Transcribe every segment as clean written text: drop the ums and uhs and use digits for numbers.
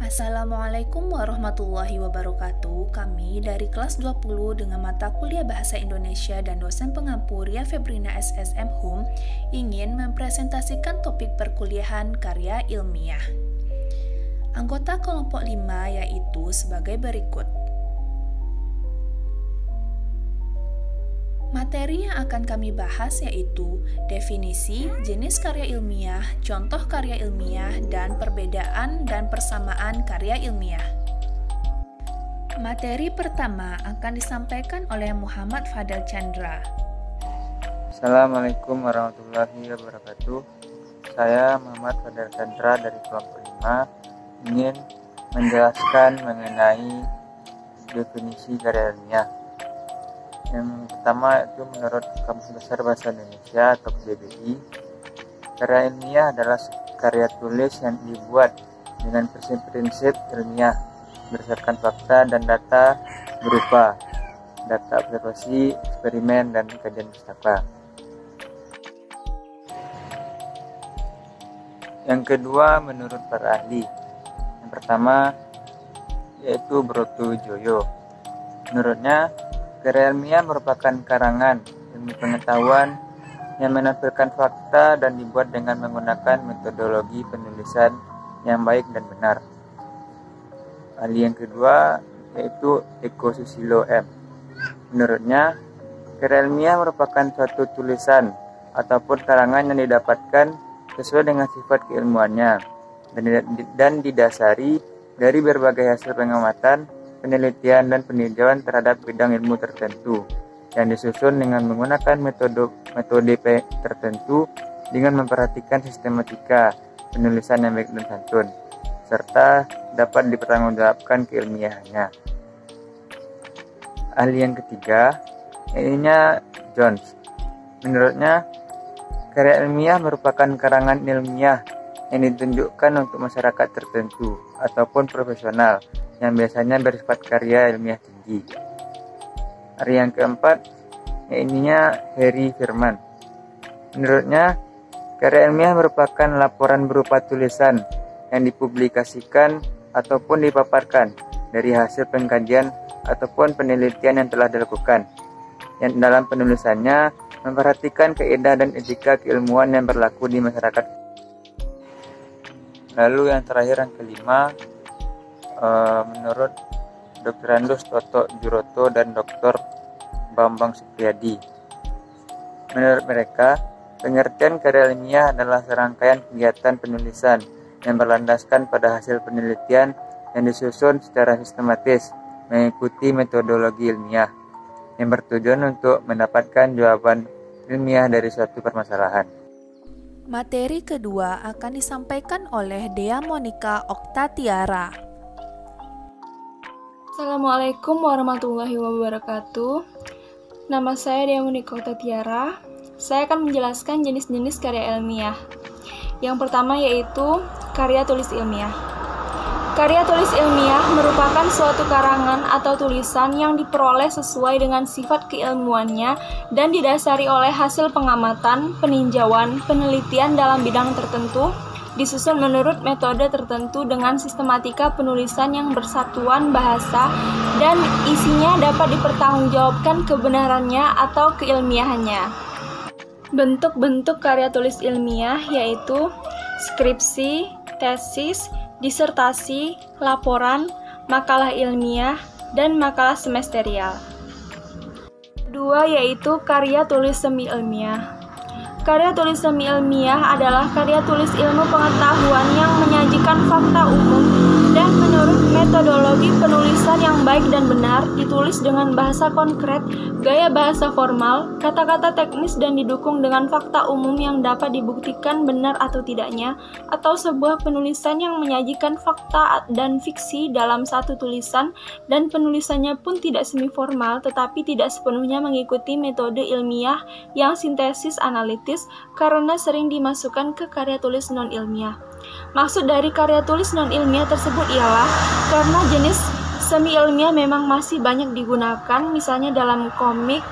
Assalamualaikum warahmatullahi wabarakatuh. Kami dari kelas 20 dengan mata kuliah Bahasa Indonesia dan dosen pengampu Ria Febrina SSM HUM ingin mempresentasikan topik perkuliahan karya ilmiah. Anggota kelompok 5 yaitu sebagai berikut. Materi yang akan kami bahas yaitu definisi, jenis karya ilmiah, contoh karya ilmiah, dan perbedaan dan persamaan karya ilmiah. Materi pertama akan disampaikan oleh Muhammad Fadel Chandra. Assalamualaikum warahmatullahi wabarakatuh. Saya Muhammad Fadel Chandra dari kelompok 5 ingin menjelaskan mengenai definisi karya ilmiah. Yang pertama itu menurut Kamus Besar Bahasa Indonesia atau KBBI, karya ilmiah adalah karya tulis yang dibuat dengan prinsip-prinsip ilmiah berdasarkan fakta dan data berupa data observasi, eksperimen, dan kajian pustaka. Yang kedua menurut para ahli, yang pertama yaitu Broto Joyo. Menurutnya, karya ilmiah merupakan karangan ilmu pengetahuan yang menampilkan fakta dan dibuat dengan menggunakan metodologi penulisan yang baik dan benar. Ahli yang kedua yaitu Eko Susilo M. Menurutnya, karya ilmiah merupakan suatu tulisan ataupun karangan yang didapatkan sesuai dengan sifat keilmuannya dan didasari dari berbagai hasil pengamatan, penelitian dan peninjauan terhadap bidang ilmu tertentu yang disusun dengan menggunakan metode tertentu dengan memperhatikan sistematika penulisan yang baik dan santun serta dapat dipertanggungjawabkan keilmiahannya. Ahli yang ketiga yaitu Jones. Menurutnya, karya ilmiah merupakan karangan ilmiah yang ditunjukkan untuk masyarakat tertentu ataupun profesional yang biasanya bersifat karya ilmiah tinggi. Hari yang keempat yaitu Harry Firman. Menurutnya, karya ilmiah merupakan laporan berupa tulisan yang dipublikasikan ataupun dipaparkan dari hasil pengkajian ataupun penelitian yang telah dilakukan, yang dalam penulisannya memperhatikan kaidah dan etika keilmuan yang berlaku di masyarakat. Lalu yang terakhir yang kelima, menurut Dr. Andus Toto Juroto dan Dr. Bambang Supriyadi. Menurut mereka, pengertian karya ilmiah adalah serangkaian kegiatan penulisan yang berlandaskan pada hasil penelitian yang disusun secara sistematis mengikuti metodologi ilmiah yang bertujuan untuk mendapatkan jawaban ilmiah dari suatu permasalahan. Materi kedua akan disampaikan oleh Dea Monica Oktatiara. Assalamualaikum warahmatullahi wabarakatuh. Nama saya Dea Monica Oktatiara. Saya akan menjelaskan jenis-jenis karya ilmiah. Yang pertama yaitu karya tulis ilmiah. Karya tulis ilmiah merupakan suatu karangan atau tulisan yang diperoleh sesuai dengan sifat keilmuannya dan didasari oleh hasil pengamatan, peninjauan, penelitian dalam bidang tertentu, disusun menurut metode tertentu dengan sistematika penulisan yang bersatuan bahasa dan isinya dapat dipertanggungjawabkan kebenarannya atau keilmiahannya. Bentuk-bentuk karya tulis ilmiah yaitu skripsi, tesis, disertasi, laporan, makalah ilmiah, dan makalah semesterial. Kedua yaitu karya tulis semi ilmiah. Karya tulis semi ilmiah adalah karya tulis ilmu pengetahuan yang menyajikan fakta umum dan menurut metodologi penulisan yang baik dan benar, ditulis dengan bahasa konkret, gaya bahasa formal, kata-kata teknis dan didukung dengan fakta umum yang dapat dibuktikan benar atau tidaknya, atau sebuah penulisan yang menyajikan fakta dan fiksi dalam satu tulisan dan penulisannya pun tidak semi formal tetapi tidak sepenuhnya mengikuti metode ilmiah yang sintesis analitis karena sering dimasukkan ke karya tulis non-ilmiah. Maksud dari karya tulis non-ilmiah tersebut ialah karena jenis semi-ilmiah memang masih banyak digunakan, misalnya dalam komik,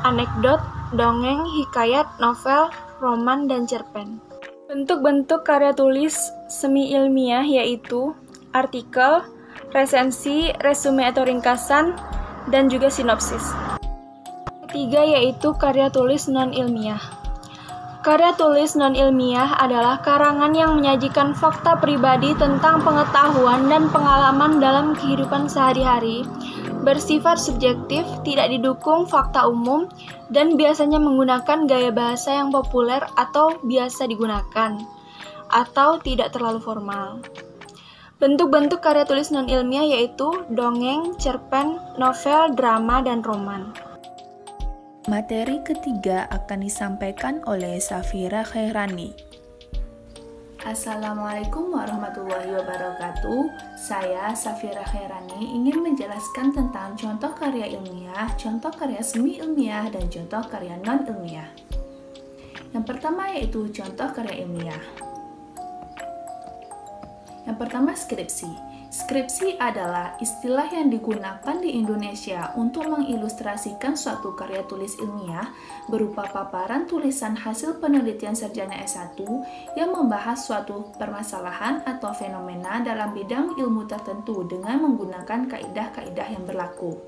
anekdot, dongeng, hikayat, novel, roman, dan cerpen. Bentuk-bentuk karya tulis semi-ilmiah yaitu artikel, resensi, resume atau ringkasan, dan juga sinopsis. Ketiga yaitu karya tulis non-ilmiah. Karya tulis non-ilmiah adalah karangan yang menyajikan fakta pribadi tentang pengetahuan dan pengalaman dalam kehidupan sehari-hari, bersifat subjektif, tidak didukung fakta umum, dan biasanya menggunakan gaya bahasa yang populer atau biasa digunakan, atau tidak terlalu formal. Bentuk-bentuk karya tulis non-ilmiah yaitu dongeng, cerpen, novel, drama, dan roman. Materi ketiga akan disampaikan oleh Safira Khairani. Assalamualaikum warahmatullahi wabarakatuh. Saya Safira Khairani ingin menjelaskan tentang contoh karya ilmiah, contoh karya semi ilmiah, dan contoh karya non-ilmiah. Yang pertama yaitu contoh karya ilmiah. Yang pertama skripsi. Skripsi adalah istilah yang digunakan di Indonesia untuk mengilustrasikan suatu karya tulis ilmiah berupa paparan tulisan hasil penelitian sarjana S1 yang membahas suatu permasalahan atau fenomena dalam bidang ilmu tertentu dengan menggunakan kaidah-kaidah yang berlaku.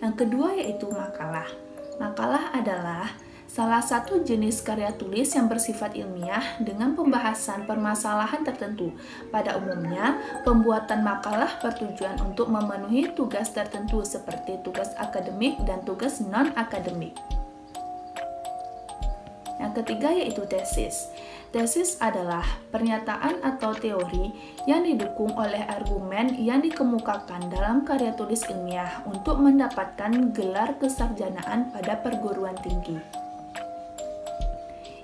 Yang kedua yaitu makalah. Makalah adalah salah satu jenis karya tulis yang bersifat ilmiah dengan pembahasan permasalahan tertentu. Pada umumnya, pembuatan makalah bertujuan untuk memenuhi tugas tertentu seperti tugas akademik dan tugas non-akademik. Yang ketiga yaitu tesis. Tesis adalah pernyataan atau teori yang didukung oleh argumen yang dikemukakan dalam karya tulis ilmiah untuk mendapatkan gelar kesarjanaan pada perguruan tinggi.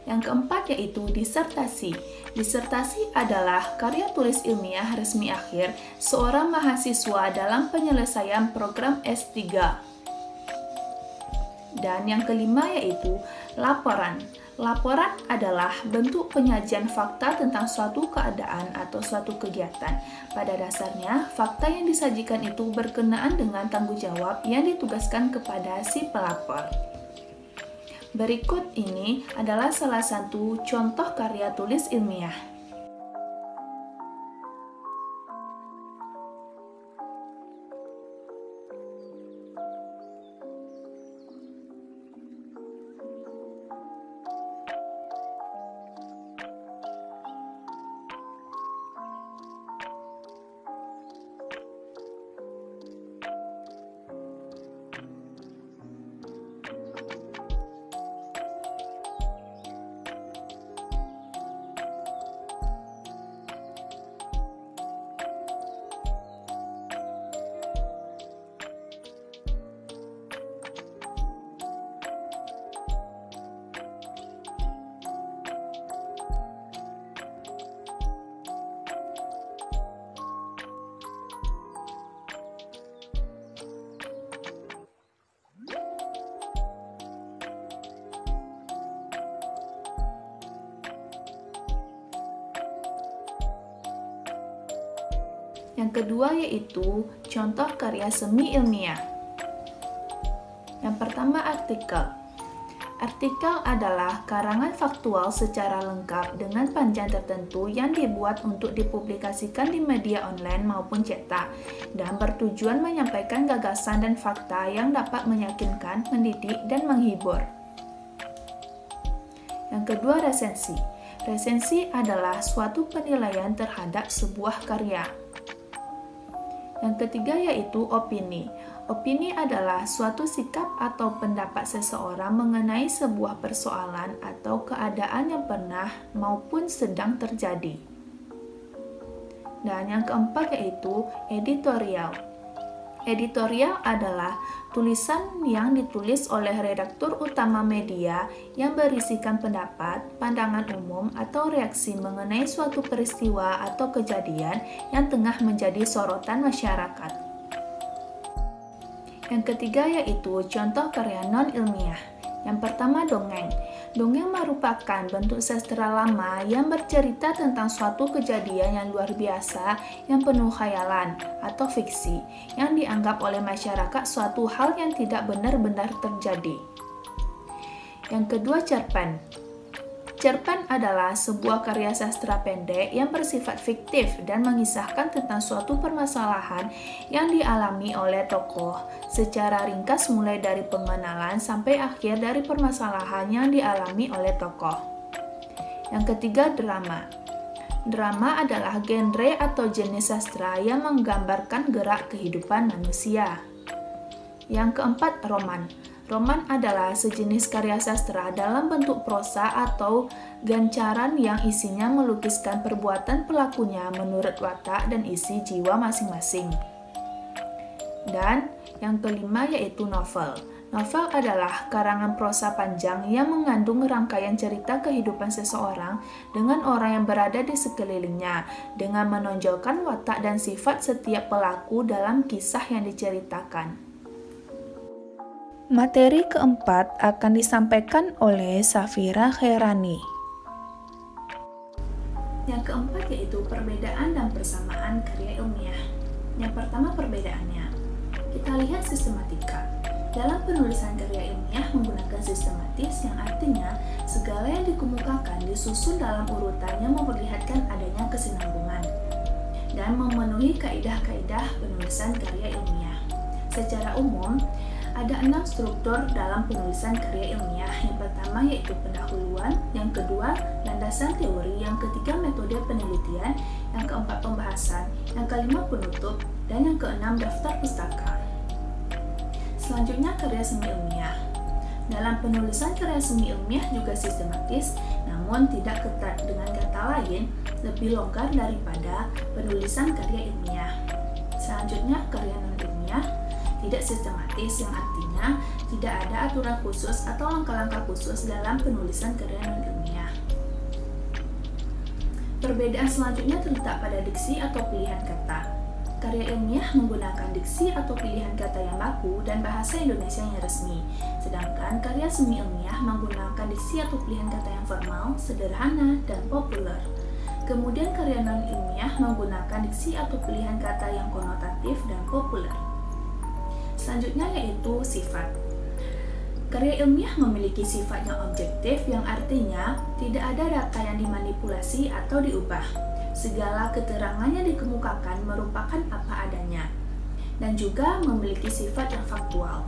Yang keempat yaitu disertasi. Disertasi adalah karya tulis ilmiah resmi akhir seorang mahasiswa dalam penyelesaian program S3. Dan yang kelima yaitu laporan. Laporan adalah bentuk penyajian fakta tentang suatu keadaan atau suatu kegiatan. Pada dasarnya, fakta yang disajikan itu berkenaan dengan tanggung jawab yang ditugaskan kepada si pelapor. Berikut ini adalah salah satu contoh karya tulis ilmiah. Yang kedua yaitu contoh karya semi ilmiah. Yang pertama artikel. Artikel adalah karangan faktual secara lengkap dengan panjang tertentu yang dibuat untuk dipublikasikan di media online maupun cetak dan bertujuan menyampaikan gagasan dan fakta yang dapat meyakinkan, mendidik, dan menghibur. Yang kedua resensi. Resensi adalah suatu penilaian terhadap sebuah karya. Yang ketiga yaitu opini. Opini adalah suatu sikap atau pendapat seseorang mengenai sebuah persoalan atau keadaan yang pernah maupun sedang terjadi. Dan yang keempat yaitu editorial. Editorial adalah tulisan yang ditulis oleh redaktur utama media yang berisikan pendapat, pandangan umum, atau reaksi mengenai suatu peristiwa atau kejadian yang tengah menjadi sorotan masyarakat. Yang ketiga yaitu contoh karya non-ilmiah. Yang pertama dongeng. Dongeng merupakan bentuk sastra lama yang bercerita tentang suatu kejadian yang luar biasa yang penuh khayalan atau fiksi yang dianggap oleh masyarakat suatu hal yang tidak benar-benar terjadi. Yang kedua cerpen. Cerpen adalah sebuah karya sastra pendek yang bersifat fiktif dan mengisahkan tentang suatu permasalahan yang dialami oleh tokoh secara ringkas mulai dari pengenalan sampai akhir dari permasalahan yang dialami oleh tokoh. Yang ketiga, drama. Drama adalah genre atau jenis sastra yang menggambarkan gerak kehidupan manusia. Yang keempat, roman. Roman adalah sejenis karya sastra dalam bentuk prosa atau gancaran yang isinya melukiskan perbuatan pelakunya menurut watak dan isi jiwa masing-masing. Dan yang kelima yaitu novel. Novel adalah karangan prosa panjang yang mengandung rangkaian cerita kehidupan seseorang dengan orang yang berada di sekelilingnya, dengan menonjolkan watak dan sifat setiap pelaku dalam kisah yang diceritakan. Materi keempat akan disampaikan oleh Safira Khairani. Yang keempat yaitu perbedaan dan persamaan karya ilmiah. Yang pertama perbedaannya. Kita lihat sistematika. Dalam penulisan karya ilmiah menggunakan sistematis yang artinya segala yang dikemukakan disusun dalam urutan yang memperlihatkan adanya kesinambungan dan memenuhi kaidah-kaidah penulisan karya ilmiah. Secara umum, ada 6 struktur dalam penulisan karya ilmiah. Yang pertama yaitu pendahuluan, yang kedua landasan teori, yang ketiga metode penelitian, yang keempat pembahasan, yang kelima penutup, dan yang keenam daftar pustaka. Selanjutnya karya semi ilmiah. Dalam penulisan karya semi ilmiah juga sistematis, namun tidak ketat, dengan kata lain lebih longgar daripada penulisan karya ilmiah. Selanjutnya karya non ilmiah. Tidak sistematis yang artinya tidak ada aturan khusus atau langkah-langkah khusus dalam penulisan karya non-ilmiah. Perbedaan selanjutnya terletak pada diksi atau pilihan kata. Karya ilmiah menggunakan diksi atau pilihan kata yang baku dan bahasa Indonesia yang resmi, sedangkan karya semi ilmiah menggunakan diksi atau pilihan kata yang formal, sederhana, dan populer. Kemudian karya non-ilmiah menggunakan diksi atau pilihan kata yang konotatif dan populer. Selanjutnya yaitu sifat. Karya ilmiah memiliki sifat yang objektif yang artinya tidak ada data yang dimanipulasi atau diubah. Segala keterangan yang dikemukakan merupakan apa adanya dan juga memiliki sifat yang faktual.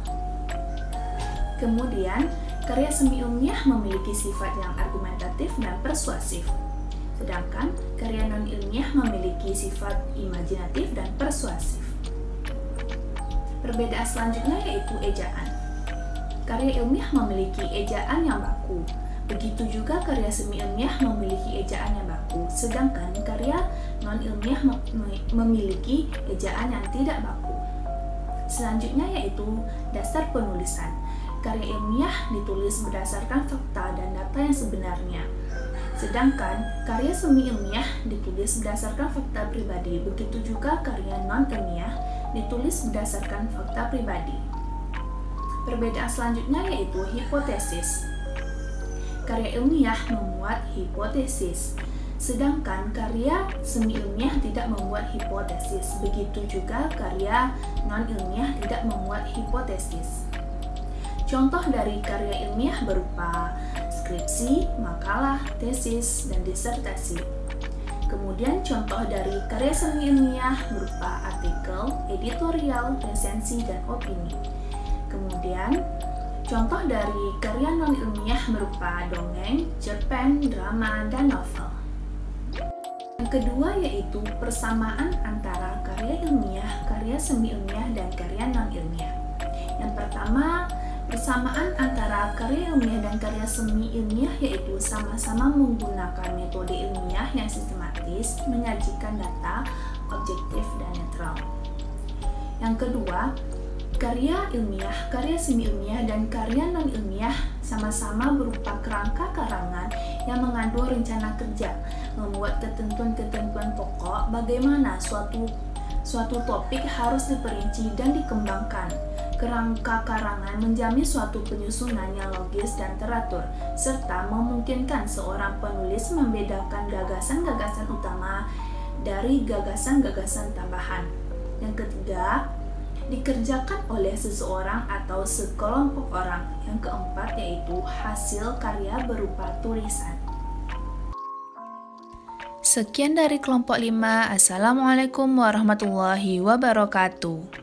Kemudian, karya semi ilmiah memiliki sifat yang argumentatif dan persuasif. Sedangkan karya non ilmiah memiliki sifat imajinatif dan persuasif. Perbedaan selanjutnya yaitu ejaan. Karya ilmiah memiliki ejaan yang baku. Begitu juga karya semi ilmiah memiliki ejaan yang baku, sedangkan karya non-ilmiah memiliki ejaan yang tidak baku. Selanjutnya yaitu dasar penulisan. Karya ilmiah ditulis berdasarkan fakta dan data yang sebenarnya. Sedangkan karya semi ilmiah ditulis berdasarkan fakta pribadi. Begitu juga karya non-ilmiah ditulis berdasarkan fakta pribadi. Perbedaan selanjutnya yaitu hipotesis. Karya ilmiah memuat hipotesis, sedangkan karya semi ilmiah tidak memuat hipotesis. Begitu juga karya non-ilmiah tidak memuat hipotesis. Contoh dari karya ilmiah berupa skripsi, makalah, tesis, dan disertasi. Kemudian contoh dari karya semi ilmiah berupa artikel, editorial, resensi, dan opini. Kemudian contoh dari karya non-ilmiah berupa dongeng, cerpen, drama, dan novel. Yang kedua yaitu persamaan antara karya ilmiah, karya semi ilmiah, dan karya non-ilmiah. Yang pertama, persamaan antara karya ilmiah dan karya semi ilmiah yaitu sama-sama menggunakan metode ilmiah yang sistematis, menyajikan data, objektif, dan netral. Yang kedua, karya ilmiah, karya semi ilmiah, dan karya non-ilmiah sama-sama berupa kerangka karangan yang mengandung rencana kerja, membuat ketentuan-ketentuan pokok bagaimana suatu topik harus diperinci dan dikembangkan. Kerangka karangan menjamin suatu penyusunan yang logis dan teratur, serta memungkinkan seorang penulis membedakan gagasan-gagasan utama dari gagasan-gagasan tambahan. Yang ketiga, dikerjakan oleh seseorang atau sekelompok orang. Yang keempat yaitu hasil karya berupa tulisan. Sekian dari kelompok 5. Assalamualaikum warahmatullahi wabarakatuh.